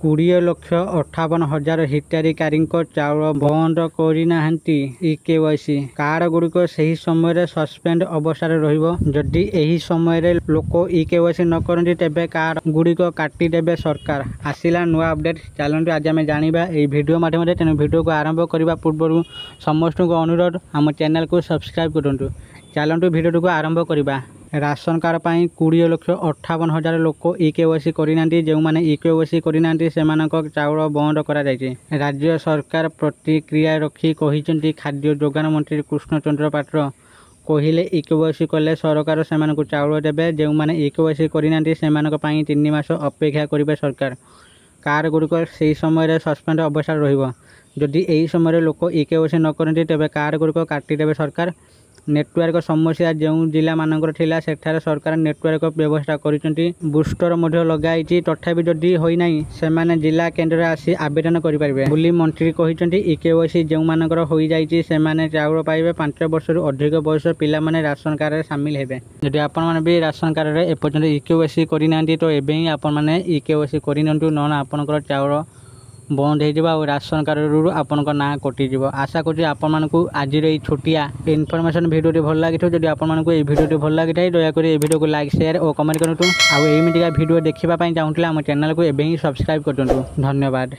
20,58,000 ହିତାଧିକାରୀଙ୍କ ଚାଉଳ ବନ୍ଦ କରିନାହାନ୍ତି ଇକେୱାଇସି। କାର୍ଡଗୁଡ଼ିକ ସେହି ସମୟରେ ସସ୍ପେଣ୍ଡ ଅବସ୍ଥାରେ ରହିବ। ଯଦି ଏହି ସମୟରେ ଲୋକ ଇକେୱାଇସି ନ କରନ୍ତି ତେବେ କାର୍ଡଗୁଡ଼ିକ କାଟିଦେବେ ସରକାର। ଆସିଲା ନୂଆ ଅପଡେଟ୍, ଚାଲନ୍ତୁ ଆଜି ଆମେ ଜାଣିବା ଏହି ଭିଡ଼ିଓ ମାଧ୍ୟମରେ। ତେଣୁ ଭିଡ଼ିଓକୁ ଆରମ୍ଭ କରିବା ପୂର୍ବରୁ ସମସ୍ତଙ୍କୁ ଅନୁରୋଧ, ଆମ ଚ୍ୟାନେଲକୁ ସବସ୍କ୍ରାଇବ୍ କରନ୍ତୁ। ଚାଲନ୍ତୁ ଭିଡ଼ିଓଟିକୁ ଆରମ୍ଭ କରିବା। ରାସନ କାର୍ଡ ପାଇଁ 20,58,000 ଲୋକ ଇକେୱାଇସି କରିନାହାନ୍ତି। ଯେଉଁମାନେ ଇକେୱାଇସି କରିନାହାନ୍ତି ସେମାନଙ୍କ ଚାଉଳ ବନ୍ଦ କରାଯାଇଛି। ରାଜ୍ୟ ସରକାର ପ୍ରତିକ୍ରିୟା ରଖି କହିଛନ୍ତି, ଖାଦ୍ୟ ଯୋଗାଣ ମନ୍ତ୍ରୀ କୃଷ୍ଣଚନ୍ଦ୍ର ପାତ୍ର କହିଲେ, ଇକେୱାଇସି କଲେ ସରକାର ସେମାନଙ୍କୁ ଚାଉଳ ଦେବେ। ଯେଉଁମାନେ ଇକେୱାଇସି କରିନାହାନ୍ତି ସେମାନଙ୍କ ପାଇଁ 3 ମାସ ଅପେକ୍ଷା କରିବେ ସରକାର। କାର୍ଡଗୁଡ଼ିକ ସେହି ସମୟରେ ସସ୍ପେଣ୍ଡ ଅବସ୍ଥାରେ ରହିବ। ଯଦି ଏହି ସମୟରେ ଲୋକ ଇକେୱାଇସି ନ କରନ୍ତି ତେବେ କାର୍ଡଗୁଡ଼ିକ କାଟିଦେବେ ସରକାର। ନେଟୱାର୍କ ସମସ୍ୟା ଯେଉଁ ଜିଲ୍ଲାମାନଙ୍କର ଥିଲା ସେଠାରେ ସରକାର ନେଟୱାର୍କ ବ୍ୟବସ୍ଥା କରିଛନ୍ତି। ବୁଷ୍ଟର ମଧ୍ୟ ଲଗାଯାଇଛି। ତଥାପି ଯଦି ହୋଇନାହିଁ ସେମାନେ ଜିଲ୍ଲା କେନ୍ଦ୍ରରେ ଆସି ଆବେଦନ କରିପାରିବେ ବୋଲି ମନ୍ତ୍ରୀ କହିଛନ୍ତି। ଇକେୱାଇସି ଯେଉଁମାନଙ୍କର ହୋଇଯାଇଛି ସେମାନେ ଚାଉଳ ପାଇବେ। 5 ବର୍ଷରୁ ଅଧିକ ବୟସ ପିଲାମାନେ ରାସନ କାର୍ଡରେ ସାମିଲ ହେବେ। ଯଦି ଆପଣମାନେ ବି ରାସନ କାର୍ଡରେ ଏପର୍ଯ୍ୟନ୍ତ ଇକେୱାଇସି କରିନାହାନ୍ତି ତ ଏବେ ହିଁ ଆପଣମାନେ ଇକେୱାଇସି କରିନିଅନ୍ତୁ, ନହେଲେ ଆପଣଙ୍କର ଚାଉଳ ବନ୍ଦ ହୋଇଯିବ ଆଉ ରାସନ କାର୍ଡରୁ ଆପଣଙ୍କ ନାଁ କଟିଯିବ। ଆଶା କରୁଛି ଆପଣମାନଙ୍କୁ ଆଜିର ଏହି ଛୋଟିଆ ଇନଫର୍ମେସନ୍ ଭିଡ଼ିଓଟି ଭଲ ଲାଗିଥିବ। ଯଦି ଆପଣମାନଙ୍କୁ ଏହି ଭିଡ଼ିଓଟି ଭଲ ଲାଗିଥାଏ ଦୟାକରି ଏହି ଭିଡ଼ିଓକୁ ଲାଇକ୍, ସେୟାର ଓ କମେଣ୍ଟ କରନ୍ତୁ। ଆଉ ଏମିତିକା ଭିଡ଼ିଓ ଦେଖିବା ପାଇଁ ଚାହୁଁଥିଲେ ଆମ ଚ୍ୟାନେଲକୁ ଏବେ ହିଁ ସବସ୍କ୍ରାଇବ୍ କରନ୍ତୁ। ଧନ୍ୟବାଦ।